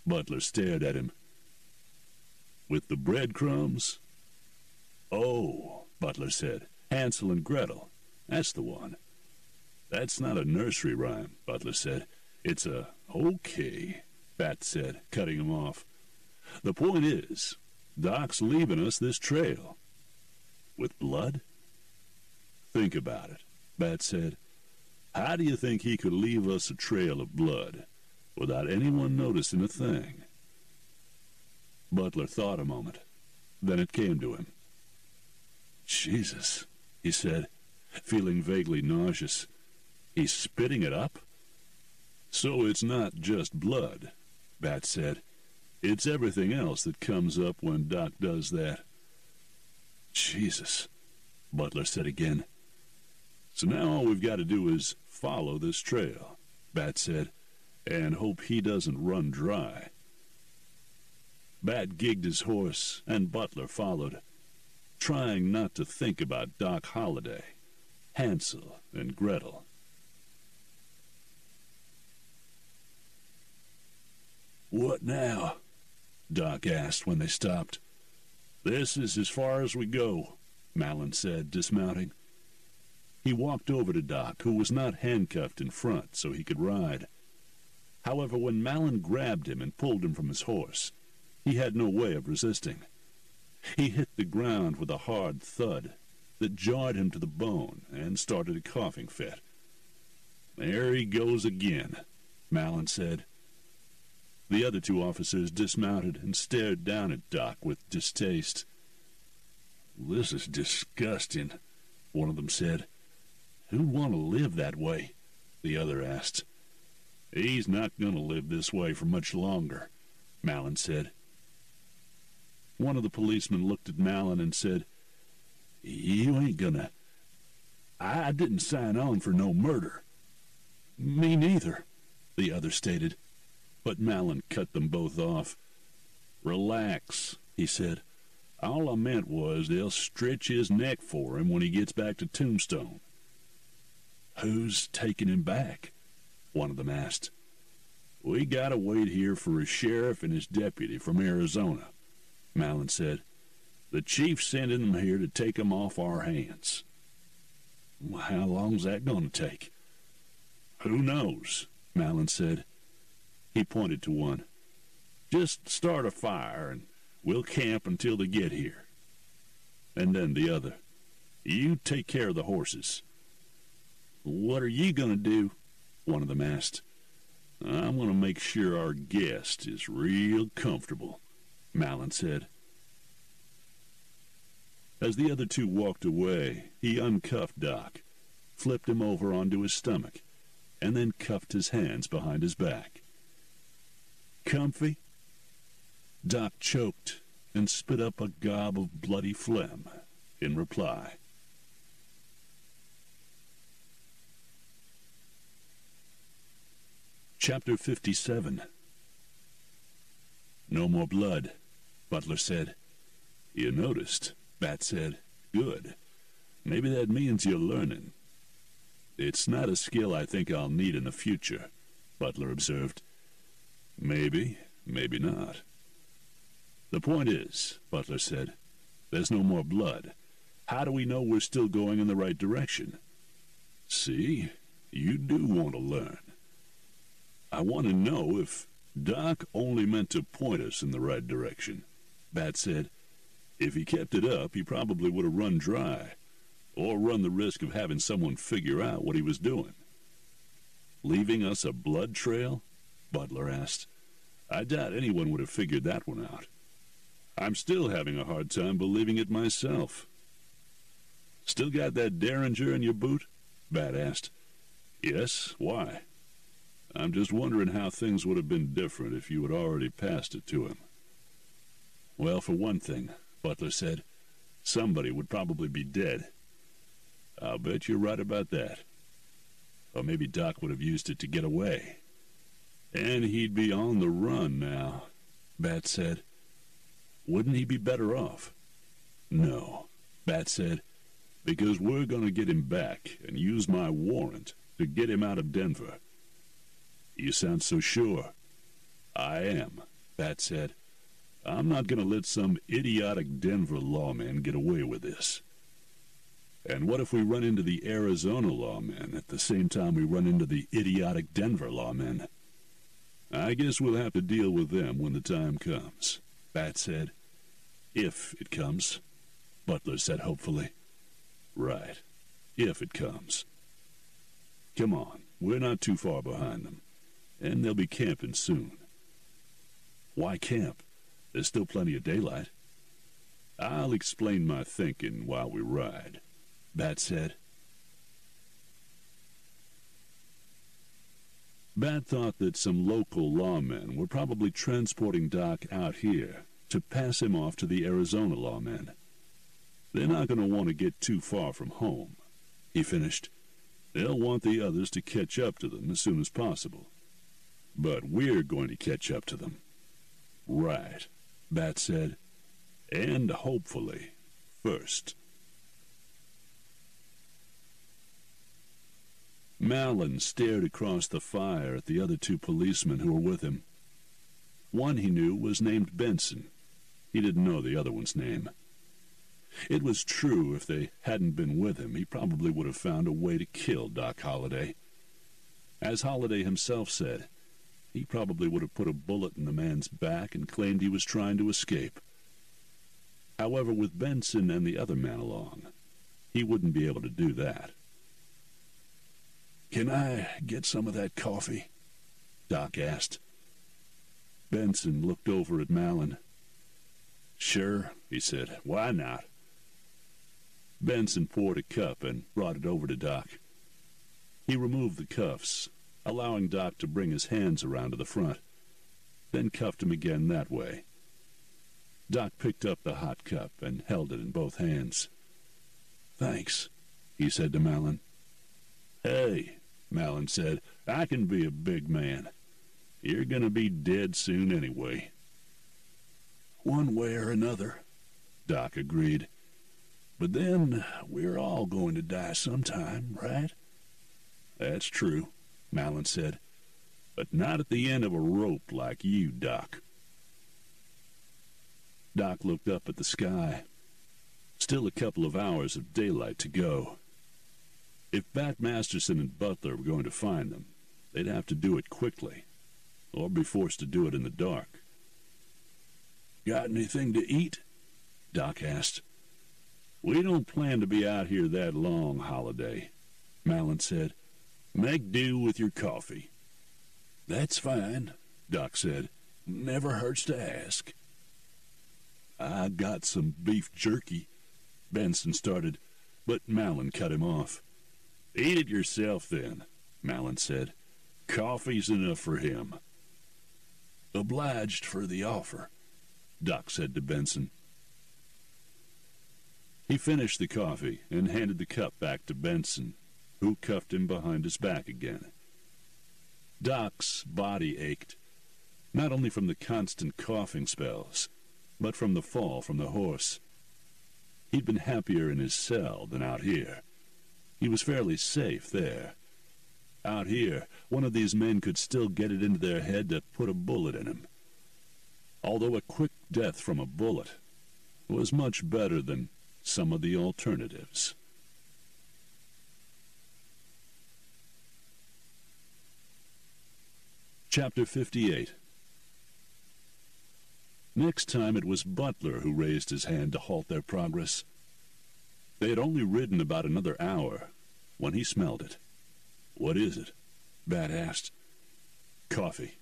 Butler stared at him. With the breadcrumbs? Oh, Butler said. Hansel and Gretel. That's the one. That's not a nursery rhyme, Butler said. It's a... Okay, Bat said, cutting him off. The point is, Doc's leaving us this trail. With blood? Think about it, Bat said. How do you think he could leave us a trail of blood without anyone noticing a thing? Butler thought a moment. Then it came to him. Jesus, he said, feeling vaguely nauseous. He's spitting it up? So it's not just blood, Bat said. It's everything else that comes up when Doc does that. Jesus, Butler said again. So now all we've got to do is follow this trail, Bat said, and hope he doesn't run dry. Bat gigged his horse, and Butler followed, trying not to think about Doc Holliday, Hansel and Gretel. What now? Doc asked when they stopped. This is as far as we go, Malin said, dismounting. He walked over to Doc, who was not handcuffed in front so he could ride. However, when Malin grabbed him and pulled him from his horse, he had no way of resisting. He hit the ground with a hard thud that jarred him to the bone and started a coughing fit. There he goes again, Malin said. The other two officers dismounted and stared down at Doc with distaste. This is disgusting, one of them said. Who'd want to live that way? The other asked. He's not going to live this way for much longer, Malin said. One of the policemen looked at Malin and said, You ain't gonna... I didn't sign on for no murder. Me neither, the other stated. But Malin cut them both off. Relax, he said. All I meant was they'll stretch his neck for him when he gets back to Tombstone. Who's taking him back? One of them asked. We gotta wait here for a sheriff and his deputy from Arizona, Malin said. The chief's sending them here to take him off our hands. How long's that gonna take? Who knows, Malin said. He pointed to one. Just start a fire and we'll camp until they get here. And then the other. You take care of the horses. What are you going to do? One of them asked. I'm going to make sure our guest is real comfortable, Malin said. As the other two walked away, he uncuffed Doc, flipped him over onto his stomach, and then cuffed his hands behind his back. Comfy? Doc choked and spit up a gob of bloody phlegm in reply. Chapter 57. No more blood, Butler said. You noticed, Bat said. Good. Maybe that means you're learning. It's not a skill I think I'll need in the future, Butler observed. Maybe, maybe not. The point is, Butler said, there's no more blood. How do we know we're still going in the right direction? See, you do want to learn. I want to know if Doc only meant to point us in the right direction, Bat said. If he kept it up, he probably would have run dry, or run the risk of having someone figure out what he was doing. Leaving us a blood trail? Butler asked. I doubt anyone would have figured that one out. I'm still having a hard time believing it myself. Still got that derringer in your boot? Bat asked. Yes, why? I'm just wondering how things would have been different if you had already passed it to him. Well, for one thing, Butler said, somebody would probably be dead. I'll bet you're right about that. Or maybe Doc would have used it to get away. And he'd be on the run now, Bat said. Wouldn't he be better off? No, Bat said, because we're going to get him back and use my warrant to get him out of Denver. You sound so sure. I am, Bat said. I'm not going to let some idiotic Denver lawman get away with this. And what if we run into the Arizona lawmen at the same time we run into the idiotic Denver lawmen? I guess we'll have to deal with them when the time comes, Bat said. If it comes, Butler said hopefully. Right, if it comes. Come on, we're not too far behind them, and they'll be camping soon. Why camp? There's still plenty of daylight. I'll explain my thinking while we ride, Bat said. Bat thought that some local lawmen were probably transporting Doc out here to pass him off to the Arizona lawmen. They're not going to want to get too far from home, he finished. They'll want the others to catch up to them as soon as possible. But we're going to catch up to them. Right, Bat said. And hopefully, first. Malin stared across the fire at the other two policemen who were with him. One he knew was named Benson. He didn't know the other one's name. It was true if they hadn't been with him, he probably would have found a way to kill Doc Holliday. As Holliday himself said, he probably would have put a bullet in the man's back and claimed he was trying to escape. However, with Benson and the other man along, he wouldn't be able to do that. Can I get some of that coffee? Doc asked. Benson looked over at Malin. Sure, he said. Why not? Benson poured a cup and brought it over to Doc. He removed the cuffs, allowing Doc to bring his hands around to the front, then cuffed him again that way. Doc picked up the hot cup and held it in both hands. Thanks, he said to Malin. Hey, Malin said, I can be a big man. You're going to be dead soon anyway. One way or another, Doc agreed. But then we're all going to die sometime, right? That's true, Malin said. But not at the end of a rope like you, Doc. Doc looked up at the sky. Still a couple of hours of daylight to go. If Bat Masterson and Butler were going to find them, they'd have to do it quickly, or be forced to do it in the dark. Got anything to eat? Doc asked. We don't plan to be out here that long, Holliday, Malin said. Make do with your coffee. That's fine, Doc said. Never hurts to ask. I got some beef jerky, Benson started, but Malin cut him off. Eat it yourself, then, Malin said. Coffee's enough for him. Obliged for the offer, Doc said to Benson. He finished the coffee and handed the cup back to Benson, who cuffed him behind his back again. Doc's body ached, not only from the constant coughing spells, but from the fall from the horse. He'd been happier in his cell than out here. He was fairly safe there. Out here, one of these men could still get it into their head to put a bullet in him. Although a quick death from a bullet was much better than some of the alternatives. Chapter 58. Next time it was Butler who raised his hand to halt their progress. They had only ridden about another hour when he smelled it. What is it? Bat asked. Coffee.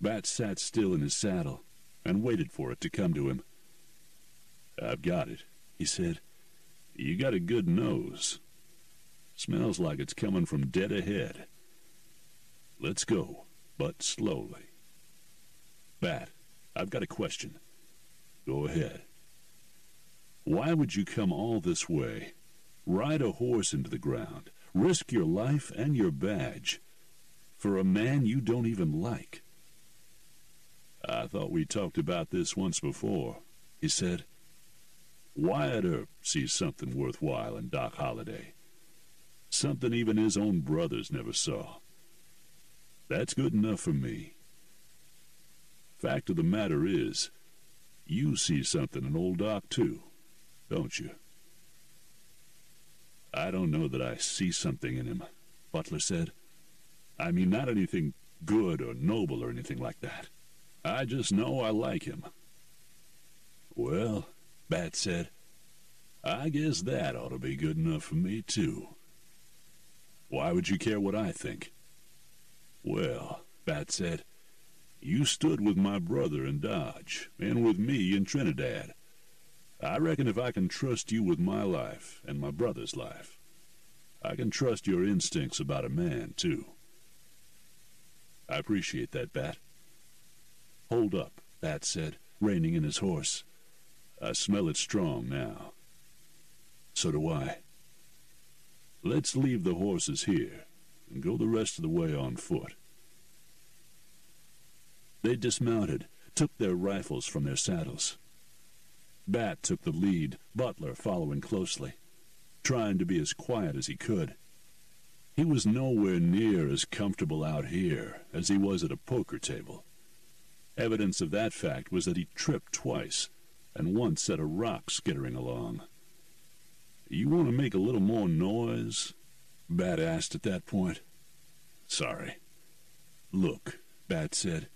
Bat sat still in his saddle and waited for it to come to him. I've got it, he said. You got a good nose. Smells like it's coming from dead ahead. Let's go, but slowly. Bat, I've got a question. Go ahead. Why would you come all this way, ride a horse into the ground, risk your life and your badge, for a man you don't even like? I thought we talked about this once before, he said. Wyatt Earp sees something worthwhile in Doc Holliday. Something even his own brothers never saw. That's good enough for me. Fact of the matter is, you see something in old Doc too, don't you? I don't know that I see something in him, Butler said. I mean, not anything good or noble or anything like that. I just know I like him. Well, Bat said, I guess that ought to be good enough for me too. Why would you care what I think? Well, Bat said, you stood with my brother in Dodge, and with me in Trinidad. I reckon if I can trust you with my life and my brother's life, I can trust your instincts about a man, too. I appreciate that, Bat. Hold up, Bat said, reining in his horse. I smell it strong now. So do I. Let's leave the horses here and go the rest of the way on foot. They dismounted, took their rifles from their saddles. Bat took the lead, Butler following closely, trying to be as quiet as he could. He was nowhere near as comfortable out here as he was at a poker table. Evidence of that fact was that he tripped twice, and once set a rock skittering along. You want to make a little more noise? Bat asked at that point. Sorry. Look, Bat said,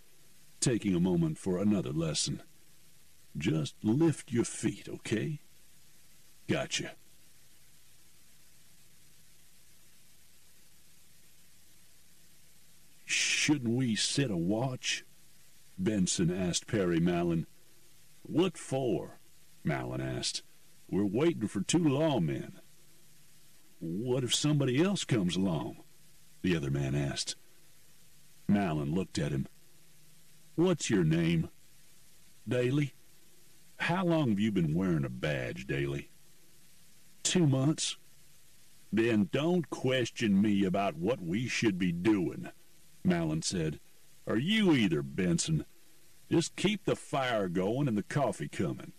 taking a moment for another lesson. Just lift your feet, okay? Gotcha. Shouldn't we set a watch? Benson asked Perry Mallon. What for? Mallon asked. We're waiting for 2 lawmen. What if somebody else comes along? The other man asked. Mallon looked at him. What's your name? Daly. How long have you been wearing a badge, Daly? 2 months. Then don't question me about what we should be doing, Mallon said. Or you either, Benson. Just keep the fire going and the coffee coming.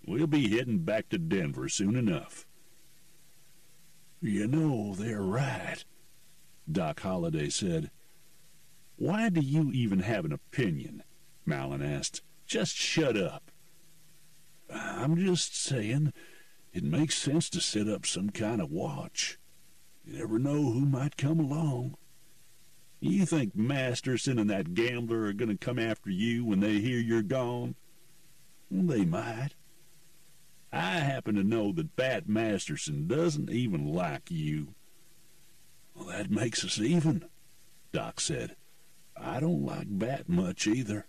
We'll be heading back to Denver soon enough. You know, they're right, Doc Holliday said. Why do you even have an opinion? Mallon asked. Just shut up. I'm just saying it makes sense to set up some kind of watch. You never know who might come along. You think Masterson and that gambler are going to come after you when they hear you're gone? They might. I happen to know that Bat Masterson doesn't even like you. Well, that makes us even, Doc said. I don't like Bat much either.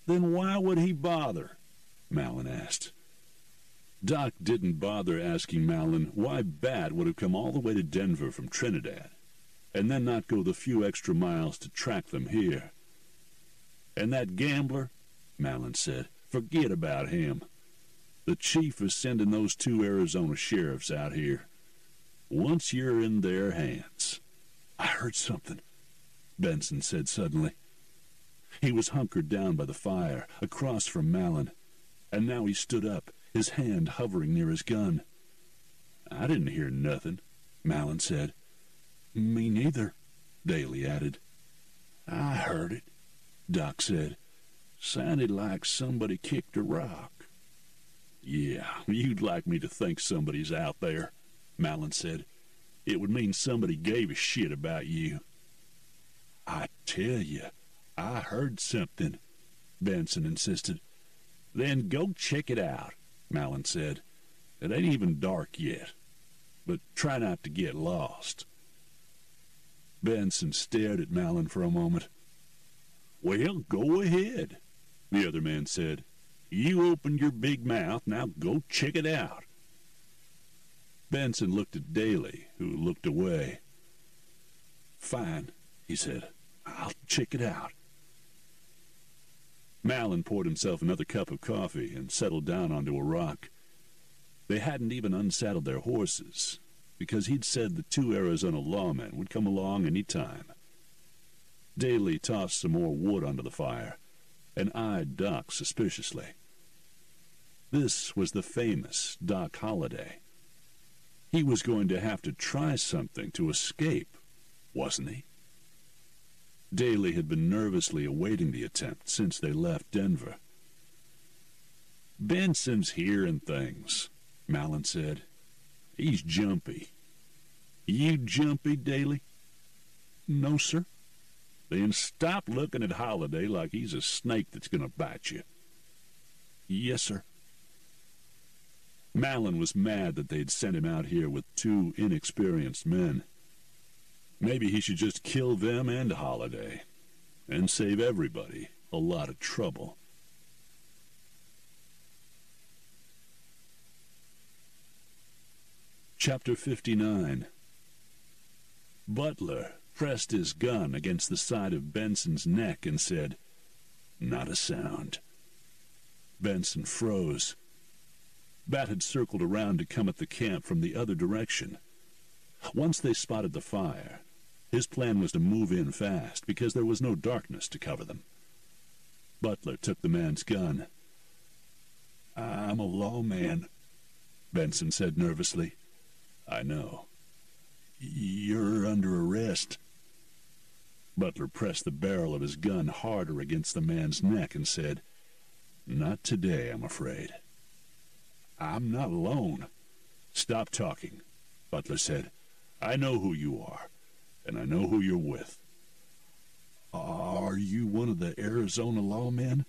Then why would he bother? Mallon asked. Doc didn't bother asking Mallon why Bat would have come all the way to Denver from Trinidad, and then not go the few extra miles to track them here. And that gambler, Mallon said, forget about him. The chief is sending those 2 Arizona sheriffs out here. Once you're in their hands. I heard something, Benson said suddenly. He was hunkered down by the fire, across from Mallon, and now he stood up, his hand hovering near his gun. I didn't hear nothing, Mallon said. Me neither, Daly added. I heard it, Doc said. Sounded like somebody kicked a rock. Yeah, you'd like me to think somebody's out there, Mallon said. It would mean somebody gave a shit about you. I tell you, I heard something, Benson insisted. Then go check it out, Mallon said. It ain't even dark yet, but try not to get lost. Benson stared at Mallon for a moment. Well, go ahead, the other man said. You opened your big mouth, now go check it out. Benson looked at Daly, who looked away. Fine, he said. I'll check it out. Mallon poured himself another cup of coffee and settled down onto a rock. They hadn't even unsaddled their horses, because he'd said the 2 Arizona lawmen would come along any time. Daly tossed some more wood onto the fire and eyed Doc suspiciously. This was the famous Doc Holliday. He was going to have to try something to escape, wasn't he? Daly had been nervously awaiting the attempt since they left Denver. "Benson's hearing things," Mallon said. "He's jumpy." "You jumpy, Daly?" "No, sir." "Then stop looking at Holliday like he's a snake that's going to bite you." "Yes, sir." Mallon was mad that they'd sent him out here with two inexperienced men. Maybe he should just kill them and Holliday, and save everybody a lot of trouble. Chapter 59. Butler pressed his gun against the side of Benson's neck and said, "Not a sound." Benson froze. Bat had circled around to come at the camp from the other direction. Once they spotted the fire, his plan was to move in fast because there was no darkness to cover them. Butler took the man's gun. "I'm a lawman," Benson said nervously. "I know." "You're under arrest." Butler pressed the barrel of his gun harder against the man's neck and said, "Not today, I'm afraid." "I'm not alone." "Stop talking," Butler said. "I know who you are, and I know who you're with." "Are you one of the Arizona lawmen?"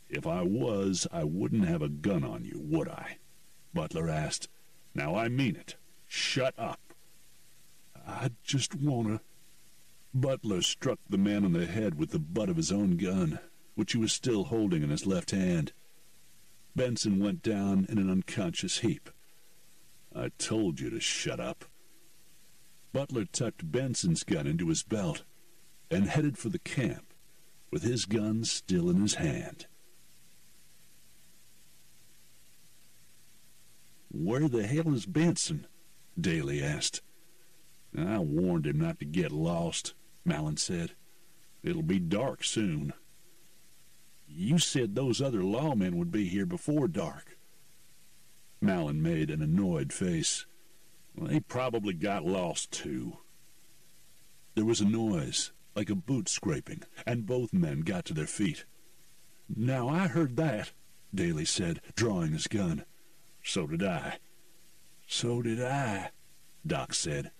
"If I was, I wouldn't have a gun on you, would I?" Butler asked. "Now I mean it. Shut up." "I just wanna..." Butler struck the man on the head with the butt of his own gun, which he was still holding in his left hand. Benson went down in an unconscious heap. "I told you to shut up." Butler tucked Benson's gun into his belt and headed for the camp, with his gun still in his hand. "Where the hell is Benson?" Daly asked. "I warned him not to get lost," Mallon said. "It'll be dark soon." "You said those other lawmen would be here before dark." Mallon made an annoyed face. "They probably got lost, too." There was a noise, like a boot scraping, and both men got to their feet. "Now I heard that," Daly said, drawing his gun. "So did I." "So did I," Doc said.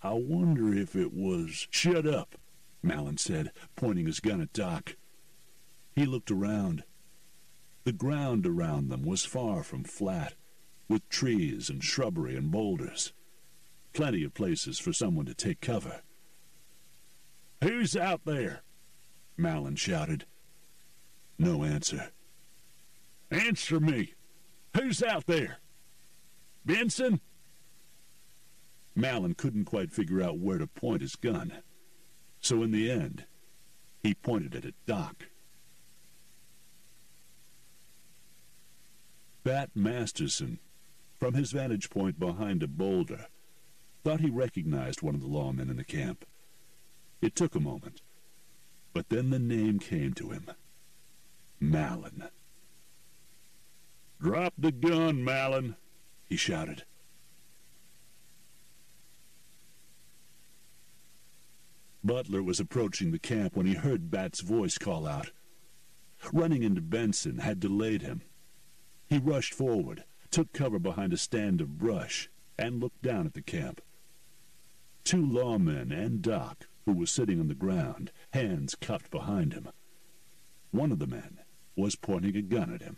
"I wonder if it was..." "Shut up," Mallon said, pointing his gun at Doc. He looked around. The ground around them was far from flat, with trees and shrubbery and boulders. Plenty of places for someone to take cover. "Who's out there?" Mallon shouted. No answer. "Answer me! Who's out there? Benson?" Mallon couldn't quite figure out where to point his gun, so in the end, he pointed it at Doc. Bat Masterson, from his vantage point behind a boulder, thought he recognized one of the lawmen in the camp. It took a moment, but then the name came to him. Mallon. "Drop the gun, Mallon," he shouted. Butler was approaching the camp when he heard Bat's voice call out. Running into Benson had delayed him. He rushed forward, took cover behind a stand of brush, and looked down at the camp. Two lawmen and Doc, who was sitting on the ground, hands cupped behind him. One of the men was pointing a gun at him.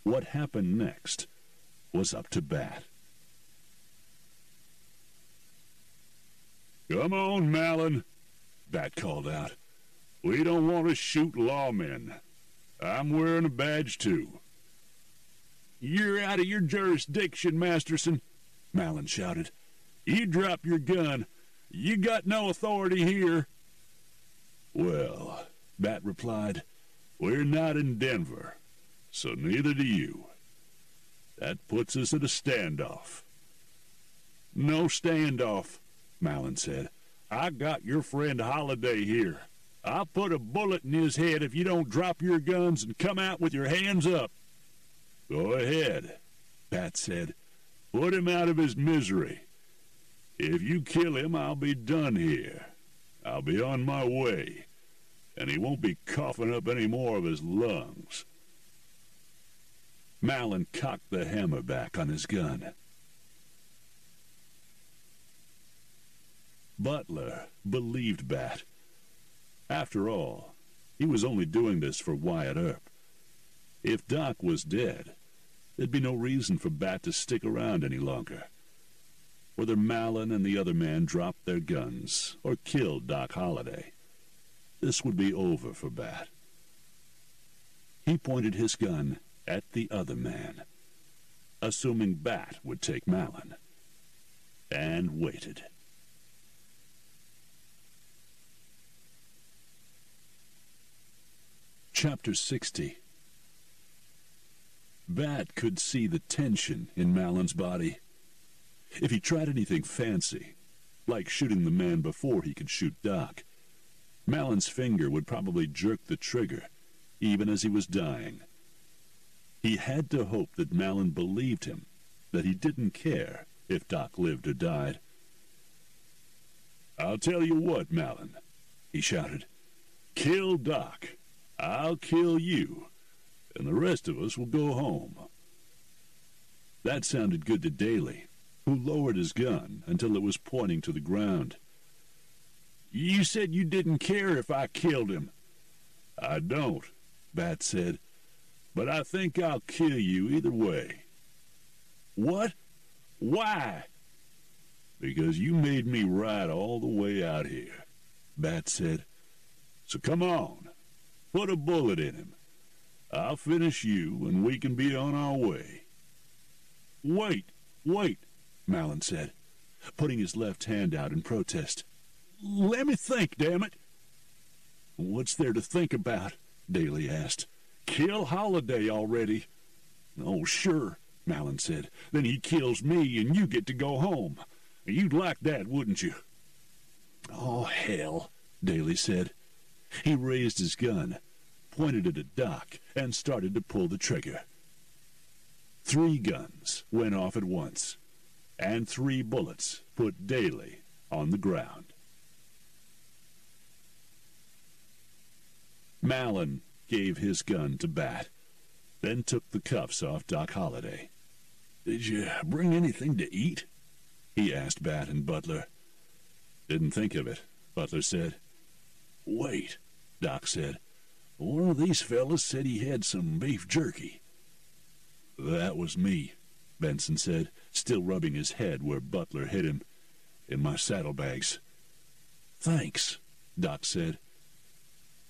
What happened next was up to Bat. "Come on, Mallon," Bat called out. "We don't want to shoot lawmen. I'm wearing a badge, too." "You're out of your jurisdiction, Masterson," Mallon shouted. "You drop your gun. You got no authority here." "Well," Bat replied, "we're not in Denver, so neither do you. That puts us at a standoff." "No standoff," Mallon said. "I got your friend Holliday here. I'll put a bullet in his head if you don't drop your guns and come out with your hands up." "Go ahead," Bat said. "Put him out of his misery. If you kill him, I'll be done here, I'll be on my way, and he won't be coughing up any more of his lungs." Malin cocked the hammer back on his gun. Butler believed Bat. After all, he was only doing this for Wyatt Earp. If Doc was dead, there'd be no reason for Bat to stick around any longer. Whether Malin and the other man dropped their guns or killed Doc Holliday, this would be over for Bat. He pointed his gun at the other man, assuming Bat would take Malin, and waited. Chapter 60. Bat could see the tension in Malin's body. If he tried anything fancy, like shooting the man before he could shoot Doc, Malin's finger would probably jerk the trigger, even as he was dying. He had to hope that Malin believed him, that he didn't care if Doc lived or died. "I'll tell you what, Malin," he shouted. "Kill Doc. I'll kill you, and the rest of us will go home." That sounded good to Daly, who lowered his gun until it was pointing to the ground. "You said you didn't care if I killed him." "I don't," Bat said, "but I think I'll kill you either way." "What? Why?" "Because you made me ride all the way out here," Bat said. "So come on, put a bullet in him. I'll finish you, and we can be on our way." Wait, Malin said, putting his left hand out in protest. "Let me think, damn it." "What's there to think about?" Daly asked. "Kill Holliday already." "Oh, sure," Malin said. "Then he kills me, and you get to go home. You'd like that, wouldn't you?" "Oh, hell," Daly said. He raised his gun, pointed it at Doc, and started to pull the trigger. 3 guns went off at once, and 3 bullets put Daly on the ground. Malin gave his gun to Bat, then took the cuffs off Doc Holliday. "Did you bring anything to eat?" he asked Bat and Butler. "Didn't think of it," Butler said. "Wait," Doc said. "One of these fellas said he had some beef jerky." "That was me," Benson said, still rubbing his head where Butler hit him. "In my saddlebags." "Thanks," Doc said.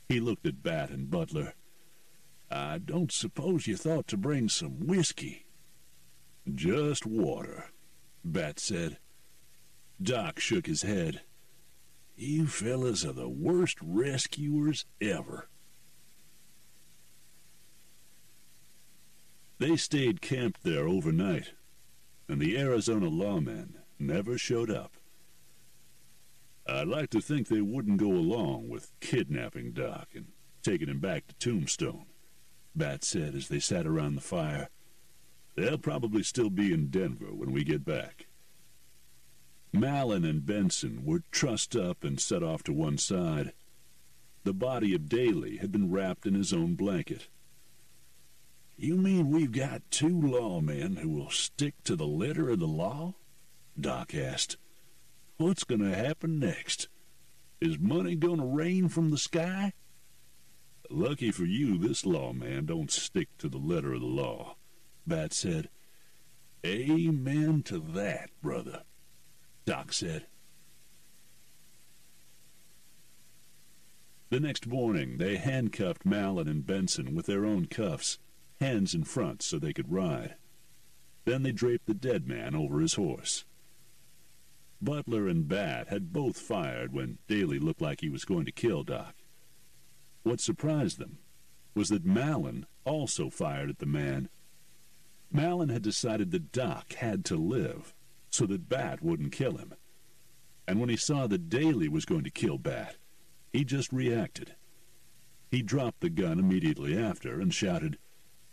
He looked at Bat and Butler. "I don't suppose you thought to bring some whiskey?" "Just water," Bat said. Doc shook his head. "You fellas are the worst rescuers ever." They stayed camped there overnight, and the Arizona lawmen never showed up. "I'd like to think they wouldn't go along with kidnapping Doc and taking him back to Tombstone," Bat said as they sat around the fire. "They'll probably still be in Denver when we get back." Malin and Benson were trussed up and set off to one side. The body of Daly had been wrapped in his own blanket. "You mean we've got 2 lawmen who will stick to the letter of the law?" Doc asked. "What's going to happen next? Is money going to rain from the sky?" "Lucky for you, this lawman don't stick to the letter of the law," Bat said. "Amen to that, brother," Doc said. The next morning, they handcuffed Malin and Benson with their own cuffs, hands in front so they could ride. Then they draped the dead man over his horse. Butler and Bat had both fired when Daly looked like he was going to kill Doc. What surprised them was that Malin also fired at the man. Malin had decided that Doc had to live so that Bat wouldn't kill him. And when he saw that Daly was going to kill Bat, he just reacted. He dropped the gun immediately after and shouted,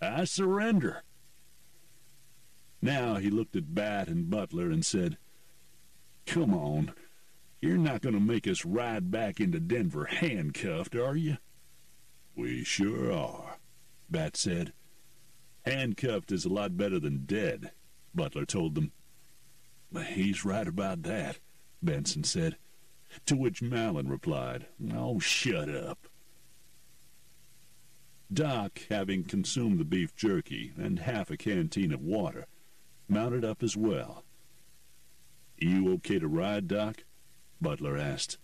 "I surrender." Now he looked at Bat and Butler and said, "Come on, You're not going to make us ride back into Denver handcuffed, are you? We sure are, Bat said. Handcuffed is a lot better than dead, Butler told them. He's right about that, Benson said, to which Mallon replied, Oh, shut up. Doc, having consumed the beef jerky and half a canteen of water, mounted up as well. You okay to ride, Doc? Butler asked.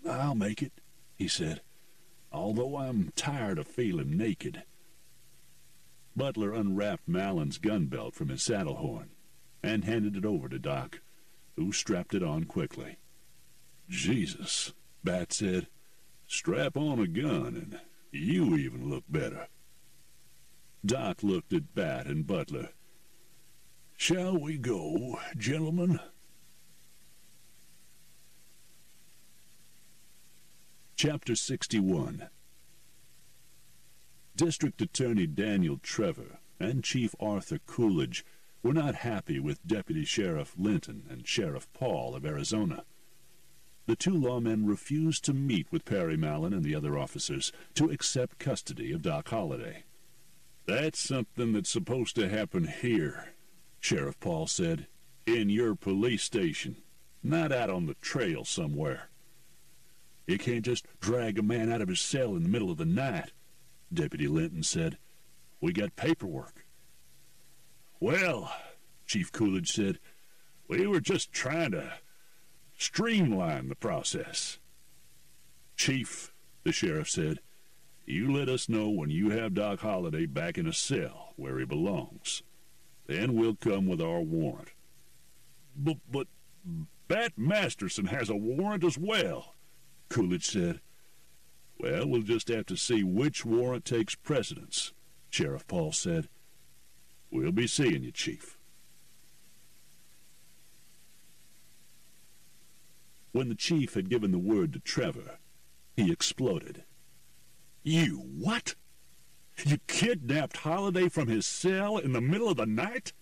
I'll make it, he said, although I'm tired of feeling naked. Butler unwrapped Mallon's gun belt from his saddle horn and handed it over to Doc, who strapped it on quickly. Jesus, Bat said, strap on a gun and you even look better. Doc looked at Bat and Butler. Shall we go, gentlemen? Chapter 61. District Attorney Daniel Trevor and Chief Arthur Coolidge were not happy with Deputy Sheriff Linton and Sheriff Paul of Arizona. The two lawmen refused to meet with Perry Mallon and the other officers to accept custody of Doc Holliday. That's something that's supposed to happen here, Sheriff Paul said, in your police station, not out on the trail somewhere. You can't just drag a man out of his cell in the middle of the night, Deputy Linton said. We got paperwork. Well, Chief Coolidge said, we were just trying to streamline the process. Chief, the sheriff said, you let us know when you have Doc Holliday back in a cell where he belongs. Then we'll come with our warrant. But Bat Masterson has a warrant as well, Coolidge said. Well, we'll just have to see which warrant takes precedence, Sheriff Paul said. We'll be seeing you, Chief. When the chief had given the word to Trevor, he exploded. You what? You kidnapped Holliday from his cell in the middle of the night?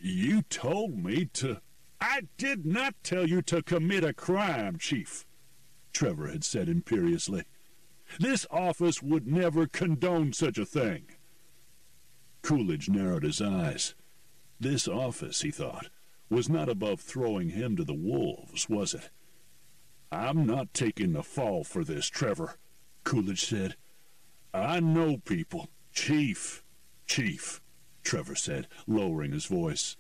You told me to... I did not tell you to commit a crime, Chief, Trevor had said imperiously. This office would never condone such a thing. Coolidge narrowed his eyes. This office, he thought, was not above throwing him to the wolves, was it? I'm not taking the fall for this, Trevor, Coolidge said. I know people. Chief, Trevor said, lowering his voice.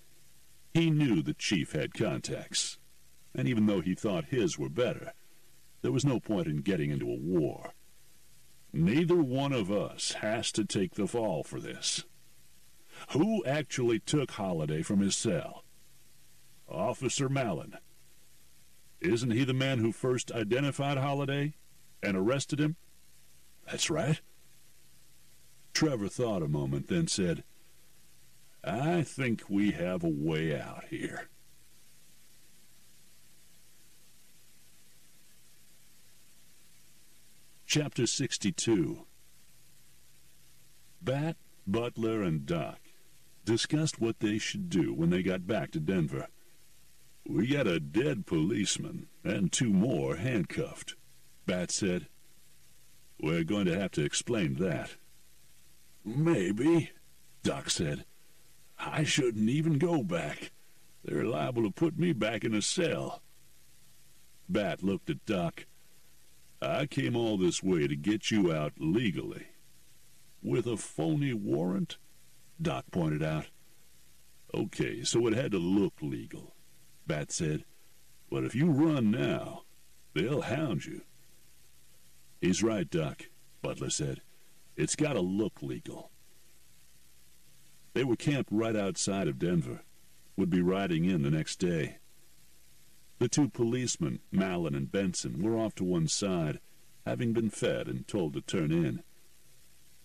He knew the chief had contacts, and even though he thought his were better, there was no point in getting into a war. Neither one of us has to take the fall for this. Who actually took Holliday from his cell? Officer Mallon. Isn't he the man who first identified Holliday and arrested him? That's right. Trevor thought a moment, then said, I think we have a way out here. Chapter 62. Bat, Butler, and Doc discussed what they should do when they got back to Denver. We got a dead policeman and two more handcuffed, Bat said. We're going to have to explain that. Maybe, Doc said. I shouldn't even go back. They're liable to put me back in a cell. Bat looked at Doc. I came all this way to get you out legally. With a phony warrant? Doc pointed out. Okay, so it had to look legal, Bat said. But if you run now, they'll hound you. He's right, Doc, Butler said. It's got to look legal. They were camped right outside of Denver, would be riding in the next day. The two policemen, Mallon and Benson, were off to one side, having been fed and told to turn in.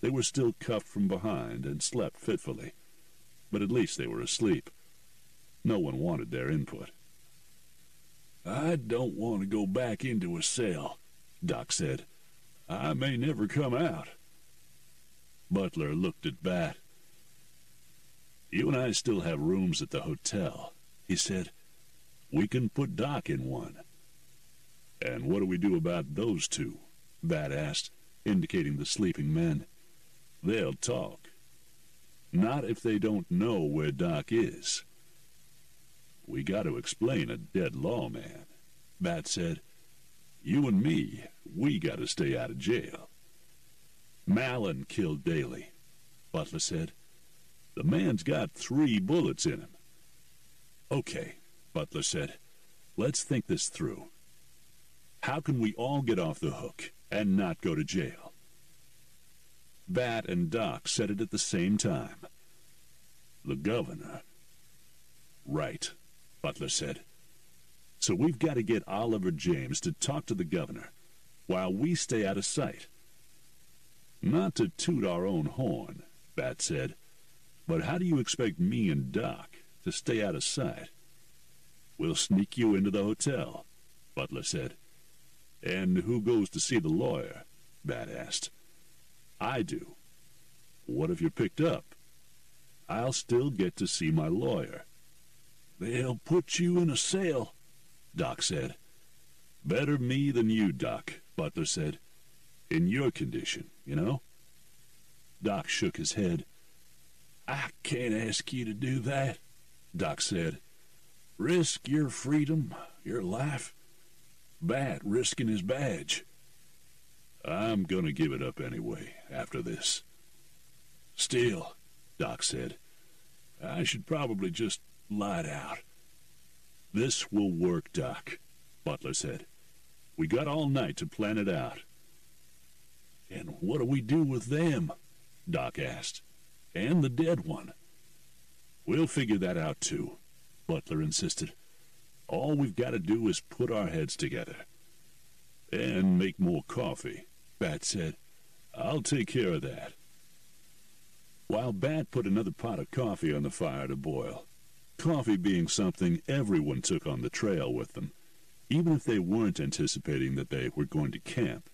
They were still cuffed from behind and slept fitfully, but at least they were asleep. No one wanted their input. I don't want to go back into a cell, Doc said. I may never come out. Butler looked at Bat. You and I still have rooms at the hotel, he said. We can put Doc in one." "And what do we do about those two?" Bat asked, indicating the sleeping men. "They'll talk." "Not if they don't know where Doc is." "We got to explain a dead lawman," Bat said. "You and me, we got to stay out of jail." "Malin killed Daly," Butler said. "The man's got 3 bullets in him." "Okay," Butler said. "Let's think this through. How can we all get off the hook and not go to jail?" Bat and Doc said it at the same time. "The governor." "Right," Butler said. "So we've got to get Oliver James to talk to the governor while we stay out of sight." "Not to toot our own horn," Bat said, "but how do you expect me and Doc to stay out of sight?" "We'll sneak you into the hotel," Butler said. "And who goes to see the lawyer?" Bat asked. "I do." "What if you're picked up?" "I'll still get to see my lawyer." "They'll put you in a cell," Doc said. "Better me than you, Doc," Butler said. "In your condition, you know." Doc shook his head. "I can't ask you to do that," Doc said. "Risk your freedom, your life. Bat risking his badge." "I'm gonna give it up anyway, after this." "Still," Doc said, "I should probably just lie it out." "This will work, Doc," Butler said. "We got all night to plan it out." "And what do we do with them?" Doc asked. "And the dead one?" "We'll figure that out, too," Butler insisted. "All we've got to do is put our heads together." "And make more coffee," Bat said. "I'll take care of that." While Bat put another pot of coffee on the fire to boil, coffee being something everyone took on the trail with them, even if they weren't anticipating that they were going to camp,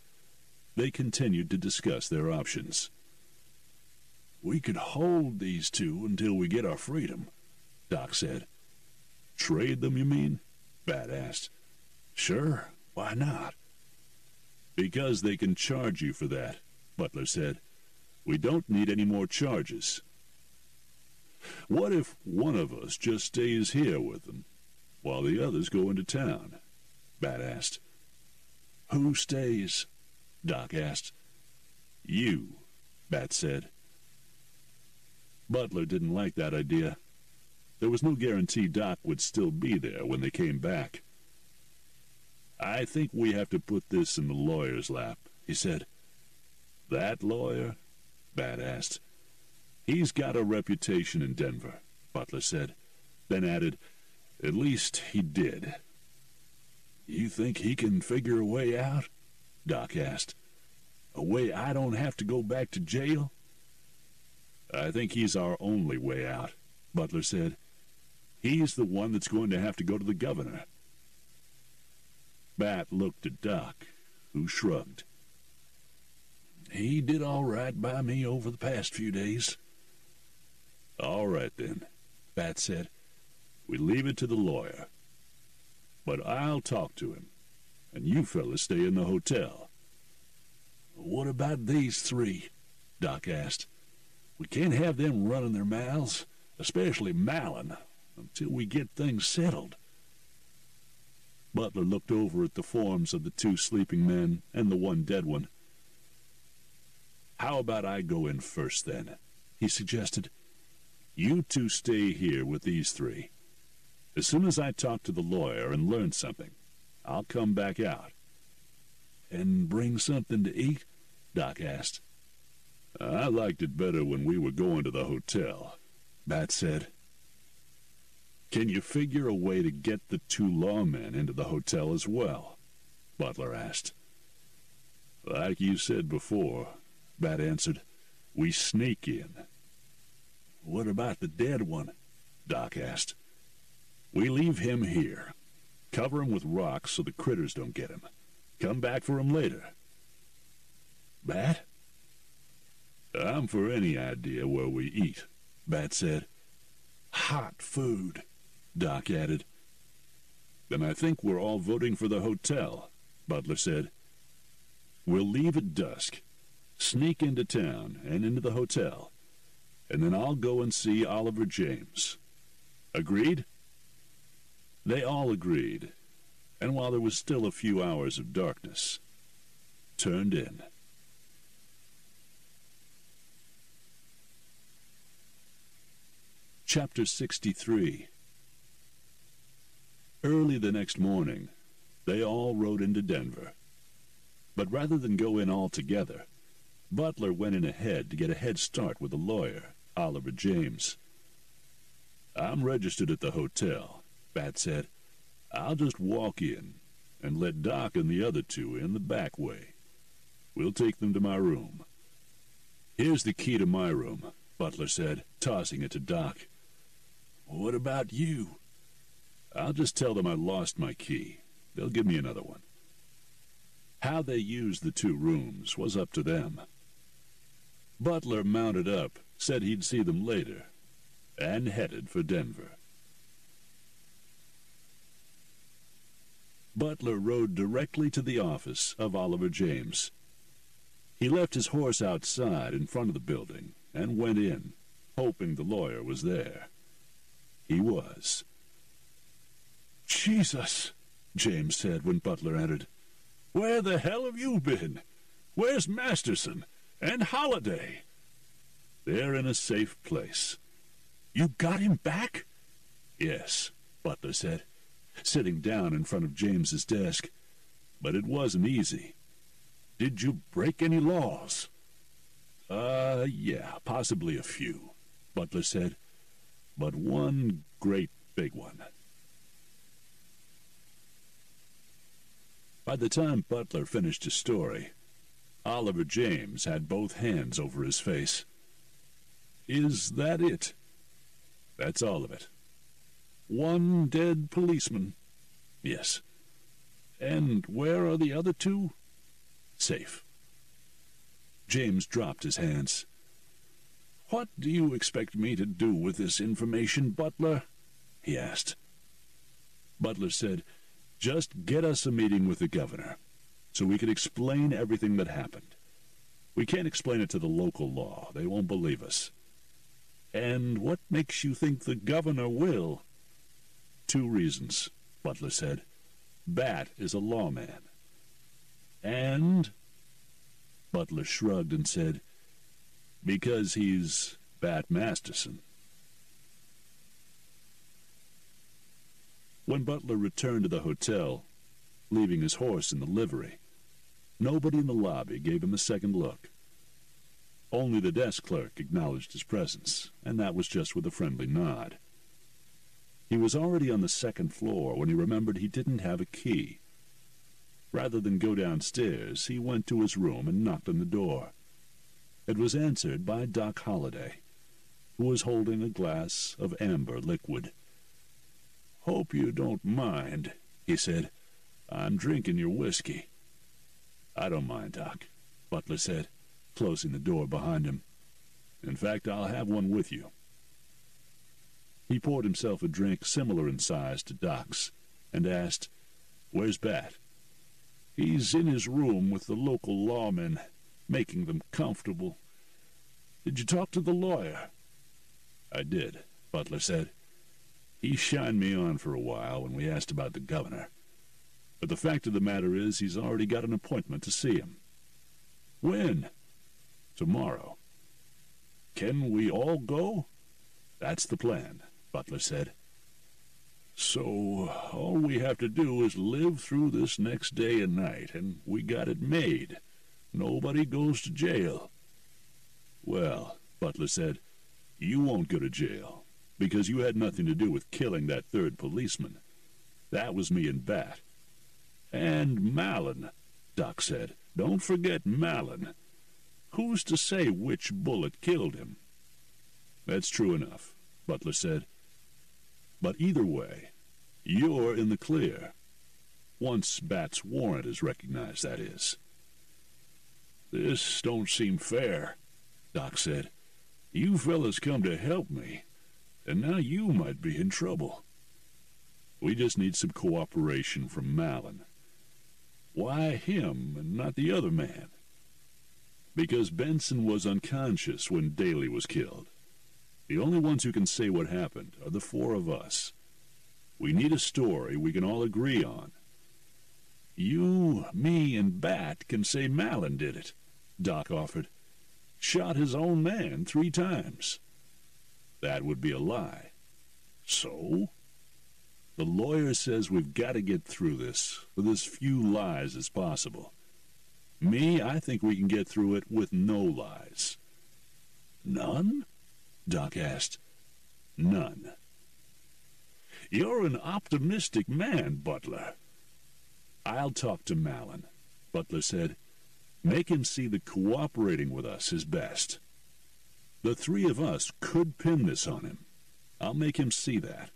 they continued to discuss their options. "We could hold these two until we get our freedom," Doc said. "Trade them, you mean?" Bat asked. "Sure, why not?" "Because they can charge you for that," Butler said. "We don't need any more charges." "What if one of us just stays here with them, while the others go into town?" Bat asked. "Who stays?" Doc asked. "You," Bat said. Butler didn't like that idea. There was no guarantee Doc would still be there when they came back. "I think we have to put this in the lawyer's lap," he said. "That lawyer?" Bat asked. "He's got a reputation in Denver," Butler said, then added, "At least he did." "You think he can figure a way out?" Doc asked. "A way I don't have to go back to jail?" "I think he's our only way out," Butler said. "He's the one that's going to have to go to the governor." Bat looked at Doc, who shrugged. "He did all right by me over the past few days." "All right, then," Bat said. "We leave it to the lawyer. But I'll talk to him, and you fellas stay in the hotel." "What about these 3?" Doc asked. "We can't have them running their mouths, especially Malin, until we get things settled." Butler looked over at the forms of the 2 sleeping men and the 1 dead one. "How about I go in first, then?" he suggested. "You 2 stay here with these 3. As soon as I talk to the lawyer and learn something, I'll come back out." "And bring something to eat?" Doc asked. "I liked it better when we were going to the hotel," Bat said. "Can you figure a way to get the 2 lawmen into the hotel as well?" Butler asked. "Like you said before," Bat answered, "we sneak in." "What about the dead one?" Doc asked. "We leave him here. Cover him with rocks so the critters don't get him. Come back for him later." "Bat?" "I'm for any idea where we eat," Bat said. "Hot food," Doc added. "Then I think we're all voting for the hotel," Butler said. "We'll leave at dusk, sneak into town and into the hotel, and then I'll go and see Oliver James. Agreed?" They all agreed, and while there was still a few hours of darkness, turned in. Chapter 63. Early the next morning, they all rode into Denver. But rather than go in all together, Butler went in ahead to get a head start with the lawyer, Oliver James. "I'm registered at the hotel," Bat said. "I'll just walk in and let Doc and the other two in the back way. We'll take them to my room." "Here's the key to my room," Butler said, tossing it to Doc. "What about you?" "I'll just tell them I lost my key. They'll give me another one." How they used the two rooms was up to them. Butler mounted up, said he'd see them later, and headed for Denver. Butler rode directly to the office of Oliver James. He left his horse outside in front of the building and went in, hoping the lawyer was there. He was. "Jesus," James said when Butler entered. "Where the hell have you been? Where's Masterson and Holliday?" "They're in a safe place." "You got him back?" "Yes," Butler said, sitting down in front of James's desk. "But it wasn't easy." "Did you break any laws?" Yeah, possibly a few," Butler said. "But one great big one." By the time Butler finished his story, Oliver James had both hands over his face. "Is that it?" "That's all of it." "One dead policeman?" "Yes." "And where are the other two?" "Safe." James dropped his hands. "What do you expect me to do with this information, Butler?" he asked. Butler said, "Just get us a meeting with the governor, so we can explain everything that happened. We can't explain it to the local law. They won't believe us." "And what makes you think the governor will?" "Two reasons," Butler said. "Bat is a lawman." "And?" Butler shrugged and said, "Because he's Bat Masterson." When Butler returned to the hotel, leaving his horse in the livery, nobody in the lobby gave him a second look. Only the desk clerk acknowledged his presence, and that was just with a friendly nod. He was already on the second floor when he remembered he didn't have a key. Rather than go downstairs, he went to his room and knocked on the door. It was answered by Doc Holliday, who was holding a glass of amber liquid. "Hope you don't mind," he said. "I'm drinking your whiskey." "I don't mind, Doc," Butler said, closing the door behind him. "In fact, I'll have one with you." He poured himself a drink similar in size to Doc's and asked, "Where's Bat?" "He's in his room with the local lawmen, making them comfortable." "Did you talk to the lawyer?" "I did," Butler said. "He shined me on for a while when we asked about the governor. But the fact of the matter is he's already got an appointment to see him." "When?" "Tomorrow." "Can we all go?" "That's the plan," Butler said. "So all we have to do is live through this next day and night, and we got it made. Nobody goes to jail." "Well," Butler said, "you won't go to jail, because you had nothing to do with killing that third policeman. That was me and Bat." "And Mallon," Doc said. "Don't forget Mallon. Who's to say which bullet killed him?" "That's true enough," Butler said. "But either way, you're in the clear. Once Bat's warrant is recognized, that is." "This don't seem fair," Doc said. "You fellas come to help me, and now you might be in trouble." We just need some cooperation from Malin. Why him and not the other man? Because Benson was unconscious when Daly was killed. The only ones who can say what happened are the four of us. We need a story we can all agree on. You, me, and Bat can say Malin did it, Doc offered. Shot his own man 3 times. That would be a lie. So? The lawyer says we've got to get through this with as few lies as possible. Me, I think we can get through it with no lies. None? Doc asked. None. You're an optimistic man, Butler. I'll talk to Malin, Butler said. Make him see that cooperating with us is best. The 3 of us could pin this on him. I'll make him see that.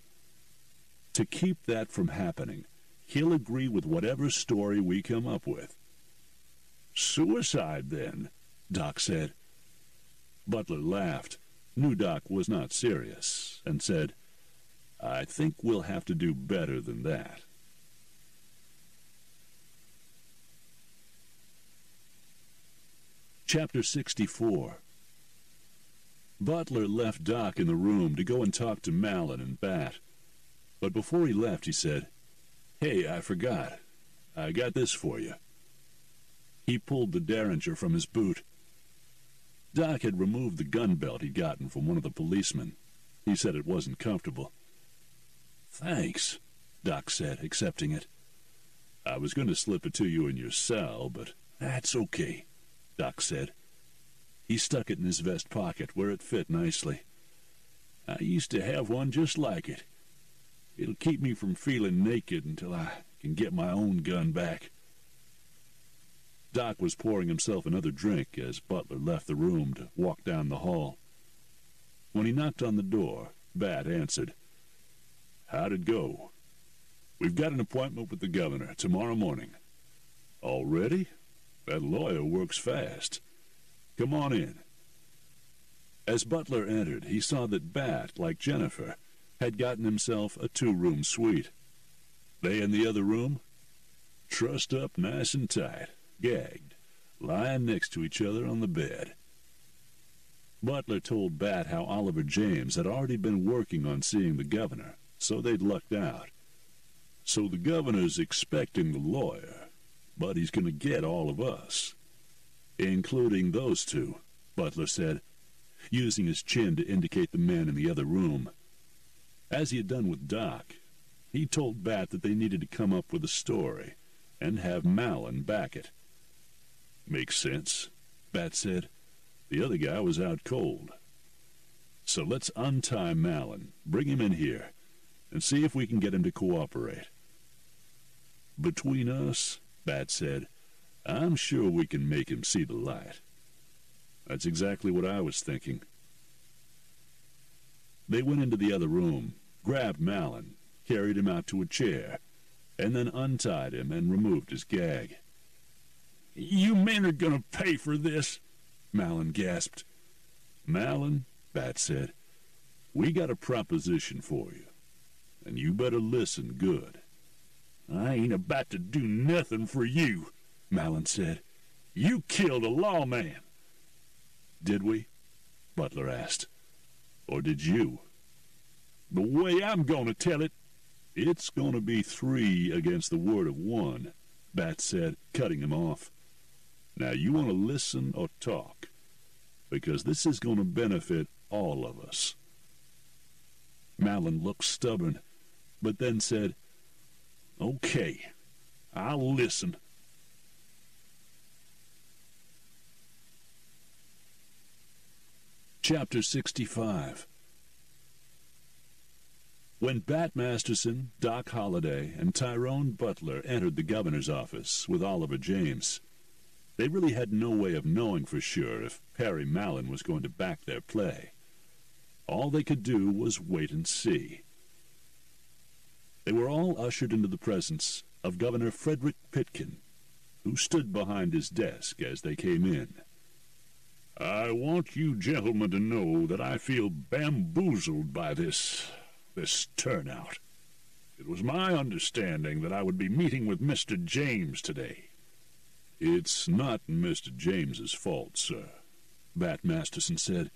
To keep that from happening, he'll agree with whatever story we come up with. Suicide, then, Doc said. Butler laughed, knew Doc was not serious, and said, I think we'll have to do better than that. Chapter 64. Butler left Doc in the room to go and talk to Malin and Bat. But before he left, he said, Hey, I forgot. I got this for you. He pulled the Derringer from his boot. Doc had removed the gun belt he'd gotten from one of the policemen. He said it wasn't comfortable. Thanks, Doc said, accepting it. I was going to slip it to you in your cell, but that's okay, Doc said. He stuck it in his vest pocket where it fit nicely. I used to have one just like it. It'll keep me from feeling naked until I can get my own gun back. Doc was pouring himself another drink as Butler left the room to walk down the hall. When he knocked on the door, Bat answered. How'd it go? We've got an appointment with the governor tomorrow morning. Already? That lawyer works fast. Come on in. As Butler entered, he saw that Bat, like Jennifer, had gotten himself a 2-room suite. They in the other room? Trussed up nice and tight, gagged, lying next to each other on the bed. Butler told Bat how Oliver James had already been working on seeing the governor, so they'd lucked out. So the governor's expecting the lawyer, but he's going to get all of us. Including those 2, Butler said, using his chin to indicate the men in the other room. As he had done with Doc, he told Bat that they needed to come up with a story and have Malin back it. Makes sense, Bat said. The other guy was out cold. So let's untie Malin, bring him in here, and see if we can get him to cooperate. Between us, Bat said, I'm sure we can make him see the light. That's exactly what I was thinking. They went into the other room, grabbed Malin, carried him out to a chair, and then untied him and removed his gag. You men are going to pay for this, Malin gasped. Malin, Bat said, we got a proposition for you, and you better listen good. I ain't about to do nothing for you, Malin said. You killed a lawman. Did we? Butler asked. Or did you? The way I'm going to tell it, it's going to be 3 against the word of 1, Bat said, cutting him off. Now you want to listen or talk, because this is going to benefit all of us. Malin looked stubborn, but then said, Okay, I'll listen. Chapter 65. When Bat Masterson, Doc Holliday, and Tyrone Butler entered the governor's office with Oliver James, they really had no way of knowing for sure if Perry Malin was going to back their play. All they could do was wait and see. They were all ushered into the presence of Governor Frederick Pitkin, who stood behind his desk as they came in. I want you gentlemen to know that I feel bamboozled by this turnout. It was my understanding that I would be meeting with Mr. James today." "It's not Mr. James's fault, sir," Bat Masterson said.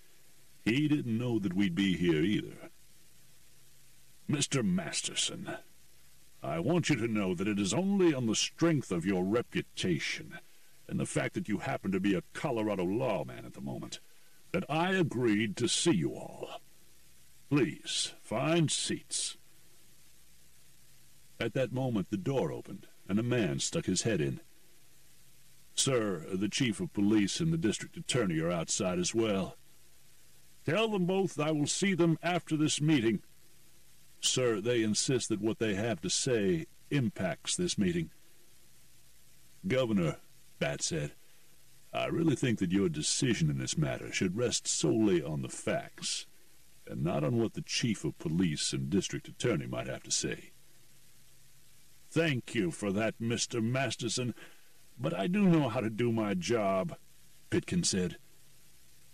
"He didn't know that we'd be here either." "Mr. Masterson, I want you to know that it is only on the strength of your reputation and the fact that you happen to be a Colorado lawman at the moment that I agreed to see you all. Please, find seats." At that moment the door opened, and a man stuck his head in. "Sir, the chief of police and the district attorney are outside as well." "Tell them both I will see them after this meeting." "Sir, they insist that what they have to say impacts this meeting." "Governor," Bat said, "I really think that your decision in this matter should rest solely on the facts, and not on what the chief of police and district attorney might have to say." "Thank you for that, Mr. Masterson, but I do know how to do my job," Pitkin said.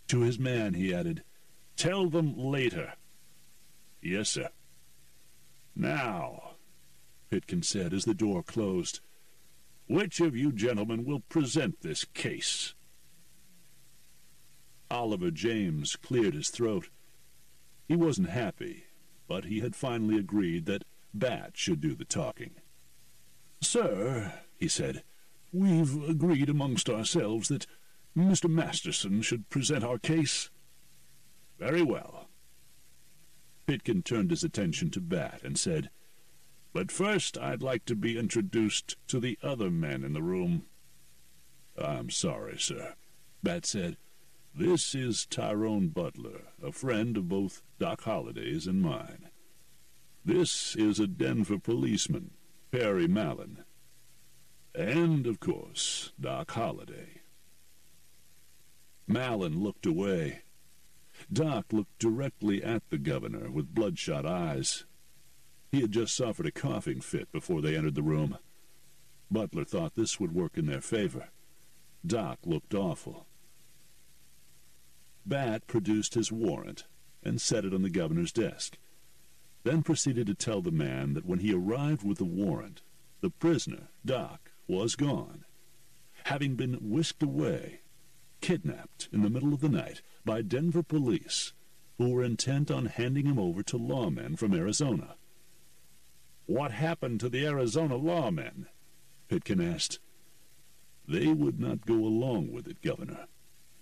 To his man he added, "Tell them later." "Yes, sir." "Now," Pitkin said as the door closed, "which of you gentlemen will present this case?" Oliver James cleared his throat. He wasn't happy, but he had finally agreed that Bat should do the talking. "Sir," he said, "we've agreed amongst ourselves that Mr. Masterson should present our case." "Very well." Pitkin turned his attention to Bat and said, "But first I'd like to be introduced to the other men in the room." "I'm sorry, sir," Bat said. "This is Tyrone Butler, a friend of both Doc Holliday's and mine. This is a Denver policeman, Perry Mallon. And, of course, Doc Holliday." Mallon looked away. Doc looked directly at the governor with bloodshot eyes. He had just suffered a coughing fit before they entered the room. Butler thought this would work in their favor. Doc looked awful. Bat produced his warrant and set it on the governor's desk, then proceeded to tell the man that when he arrived with the warrant, the prisoner, Doc, was gone, having been whisked away, kidnapped in the middle of the night by Denver police, who were intent on handing him over to lawmen from Arizona. "What happened to the Arizona lawmen?" Pitkin asked. "They would not go along with it, Governor,"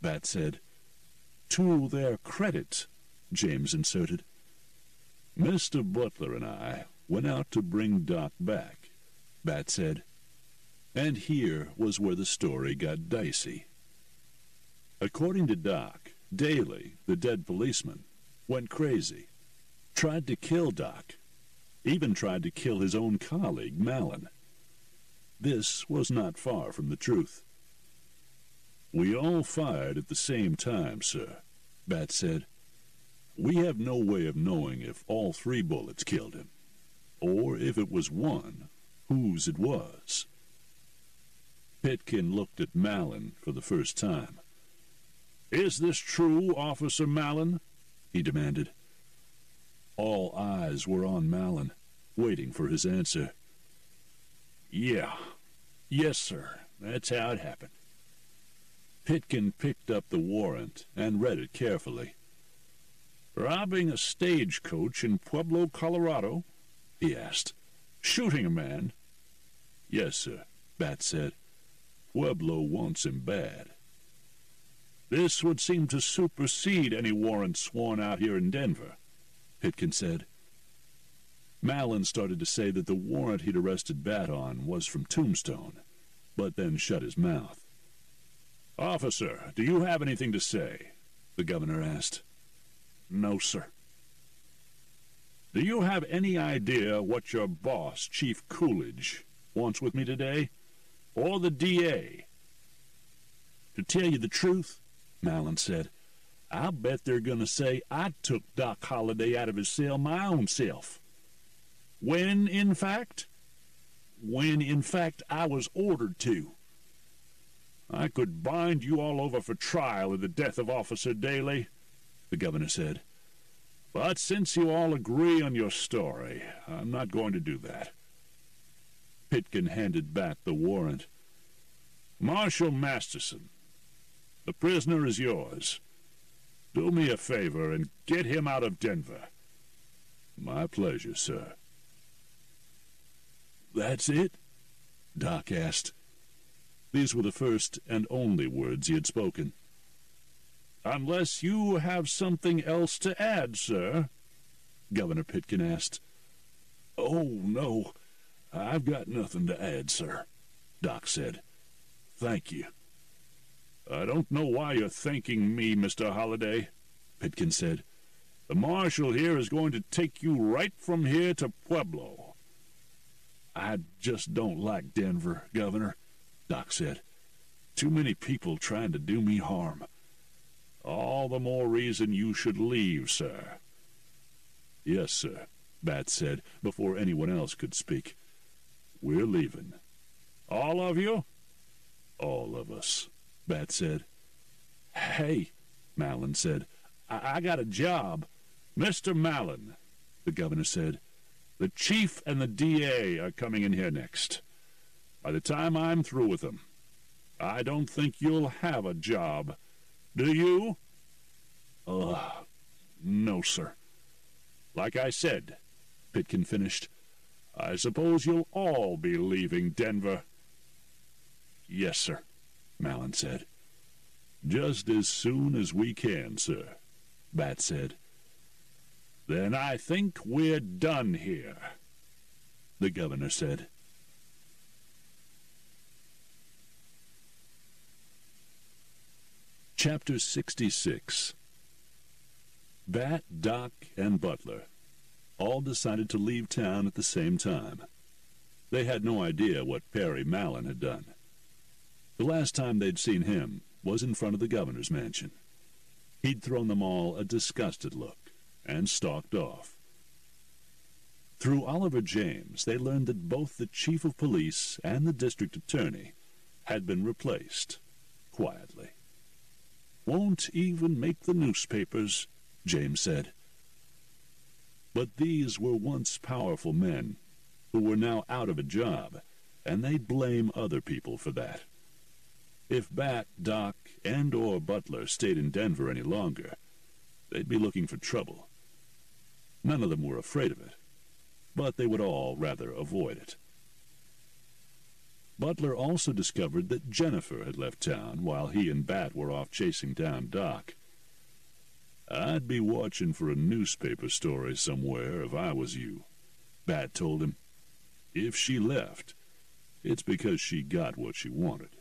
Bat said. "To their credit," James inserted. "Mr. Butler and I went out to bring Doc back," Bat said. And here was where the story got dicey. According to Doc, Daly, the dead policeman, went crazy, tried to kill Doc, even tried to kill his own colleague, Mallon. This was not far from the truth. "We all fired at the same time, sir," Bat said. "We have no way of knowing if all 3 bullets killed him, or if it was one, whose it was." Pitkin looked at Mallon for the first time. "Is this true, Officer Mallon?" he demanded. All eyes were on Mallon, waiting for his answer. Yes, sir, that's how it happened." Pitkin picked up the warrant and read it carefully. "Robbing a stagecoach in Pueblo, Colorado?" he asked. "Shooting a man?" "Yes, sir," Bat said. "Pueblo wants him bad." "This would seem to supersede any warrant sworn out here in Denver," Pitkin said. Mallon started to say that the warrant he'd arrested Bat on was from Tombstone, but then shut his mouth. "Officer, do you have anything to say?" the governor asked. "No, sir." "Do you have any idea what your boss, Chief Coolidge, wants with me today? Or the DA?" "To tell you the truth," Mallon said, "I'll bet they're going to say I took Doc Holliday out of his cell my own self." "When, in fact?" "When, in fact, I was ordered to." "I could bind you all over for trial in the death of Officer Daly," the governor said. But since you all agree on your story, I'm not going to do that. Pitkin handed back the warrant. Marshal Masterson, the prisoner is yours. Do me a favor and get him out of Denver. My pleasure, sir. That's it? Doc asked. These were the first and only words he had spoken. Unless you have something else to add, sir, Governor Pitkin asked. Oh, no, I've got nothing to add, sir, Doc said. Thank you. I don't know why you're thanking me, Mr. Holliday, Pitkin said. The marshal here is going to take you right from here to Pueblo. I just don't like Denver, Governor, Doc said. Too many people trying to do me harm. All the more reason you should leave, sir. Yes, sir, Bat said, before anyone else could speak. We're leaving. All of you? All of us, Bat said. Hey, Mallon said, I got a job. Mr. Mallon, the governor said, the chief and the DA are coming in here next. By the time I'm through with them, I don't think you'll have a job. Do you? No, sir. Like I said, Pitkin finished, I suppose you'll all be leaving Denver. Yes, sir, Mallon said. Just as soon as we can, sir, Bat said. Then I think we're done here, the governor said. Chapter 66. Bat, Doc, and Butler all decided to leave town at the same time. They had no idea what Perry Mallon had done. The last time they'd seen him was in front of the governor's mansion. He'd thrown them all a disgusted look and stalked off. Through Oliver James, they learned that both the chief of police and the district attorney had been replaced, quietly. Won't even make the newspapers, James said. But these were once powerful men who were now out of a job, and they'd blame other people for that. If Bat, Doc, and or Butler stayed in Denver any longer, they'd be looking for trouble. None of them were afraid of it, but they would all rather avoid it. Butler also discovered that Jennifer had left town while he and Bat were off chasing down Doc. I'd be watching for a newspaper story somewhere if I was you, Bat told him. If she left, it's because she got what she wanted.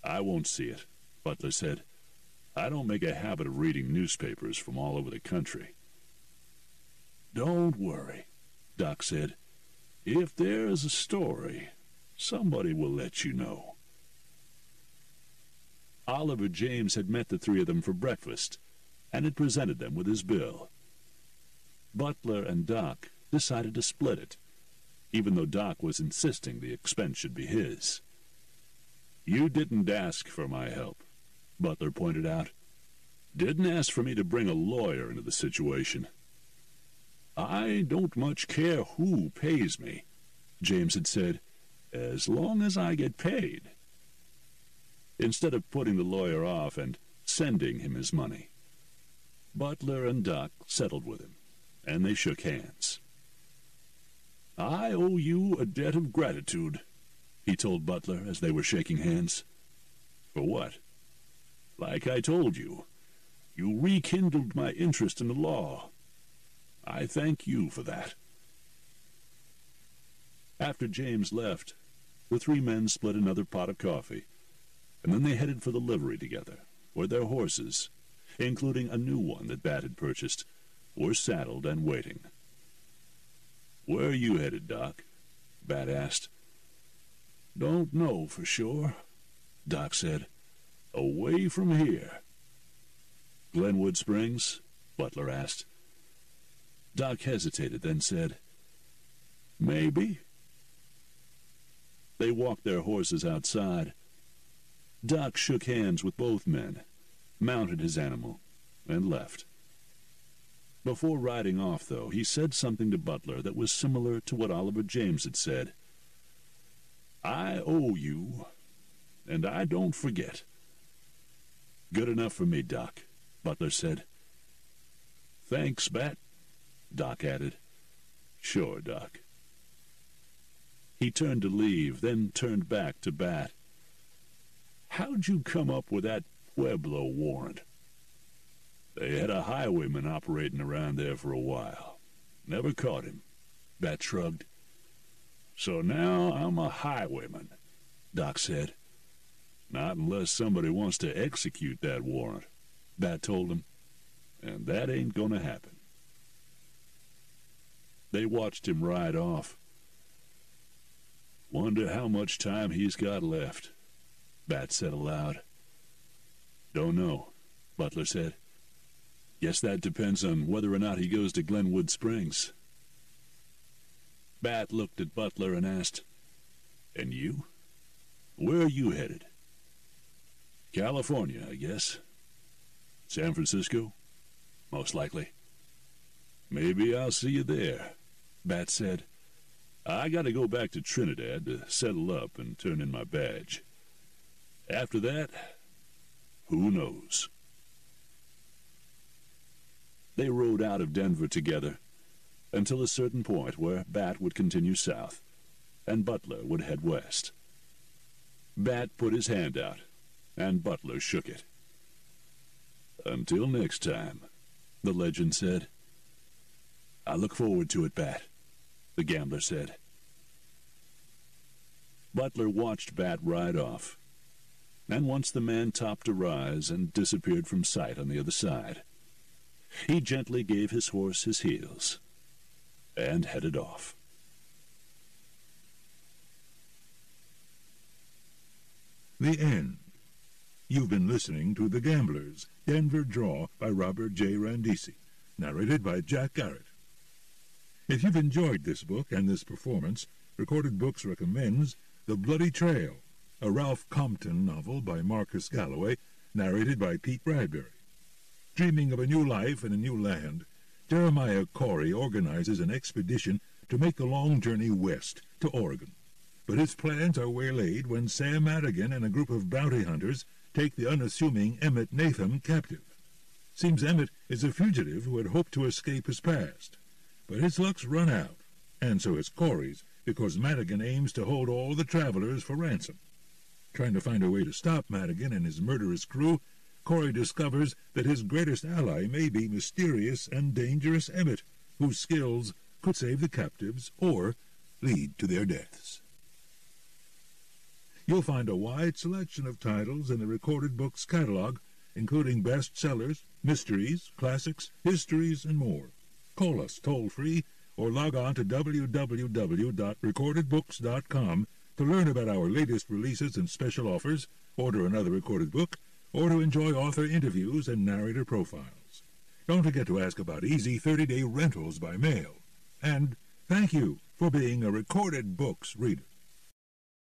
I won't see it, Butler said. I don't make a habit of reading newspapers from all over the country. Don't worry, Doc said. If there's a story, somebody will let you know. Oliver James had met the three of them for breakfast and had presented them with his bill. Butler and Doc decided to split it, even though Doc was insisting the expense should be his. You didn't ask for my help, Butler pointed out. Didn't ask for me to bring a lawyer into the situation. I don't much care who pays me, James had said, as long as I get paid. Instead of putting the lawyer off and sending him his money, Butler and Doc settled with him, and they shook hands. I owe you a debt of gratitude, he told Butler as they were shaking hands. For what? Like I told you, you rekindled my interest in the law. I thank you for that. After James left, the three men split another pot of coffee, and then they headed for the livery together, where their horses, including a new one that Bat had purchased, were saddled and waiting. Where are you headed, Doc? Bat asked. Don't know for sure, Doc said. Away from here. Glenwood Springs? Butler asked. Doc hesitated, then said, Maybe. They walked their horses outside. Doc shook hands with both men, mounted his animal, and left. Before riding off, though, he said something to Butler that was similar to what Oliver James had said. "I owe you, and I don't forget." "Good enough for me, Doc," Butler said. "Thanks, Bat," Doc added. "Sure, Doc." He turned to leave, then turned back to Bat. "How'd you come up with that Pueblo warrant?" "They had a highwayman operating around there for a while. Never caught him," Bat shrugged. "So now I'm a highwayman," Doc said. "Not unless somebody wants to execute that warrant," Bat told him. "And that ain't gonna happen." They watched him ride off. "Wonder how much time he's got left," Bat said aloud. "Don't know," Butler said. "Guess that depends on whether or not he goes to Glenwood Springs." Bat looked at Butler and asked, "And you? Where are you headed?" "California, I guess." "San Francisco?" "Most likely." "Maybe I'll see you there," Bat said. "I got to go back to Trinidad to settle up and turn in my badge. After that, who knows?" They rode out of Denver together until a certain point where Bat would continue south and Butler would head west. Bat put his hand out, and Butler shook it. "Until next time," the legend said. "I look forward to it, Bat," the gambler said. Butler watched Bat ride off, and once the man topped a rise and disappeared from sight on the other side, he gently gave his horse his heels and headed off. The end. You've been listening to The Gamblers, Denver Draw by Robert J. Randisi, narrated by Jack Garrett. If you've enjoyed this book and this performance, Recorded Books recommends The Bloody Trail, a Ralph Compton novel by Marcus Galloway, narrated by Pete Bradbury. Dreaming of a new life in a new land, Jeremiah Corey organizes an expedition to make the long journey west to Oregon. But his plans are waylaid when Sam Madigan and a group of bounty hunters take the unassuming Emmett Natham captive. Seems Emmett is a fugitive who had hoped to escape his past. But his luck's run out, and so is Corey's, because Madigan aims to hold all the travelers for ransom. Trying to find a way to stop Madigan and his murderous crew, Corey discovers that his greatest ally may be mysterious and dangerous Emmett, whose skills could save the captives or lead to their deaths. You'll find a wide selection of titles in the Recorded Books catalog, including bestsellers, mysteries, classics, histories, and more. Call us toll-free or log on to www.recordedbooks.com to learn about our latest releases and special offers, order another recorded book, or to enjoy author interviews and narrator profiles. Don't forget to ask about easy 30-day rentals by mail. And thank you for being a Recorded Books reader.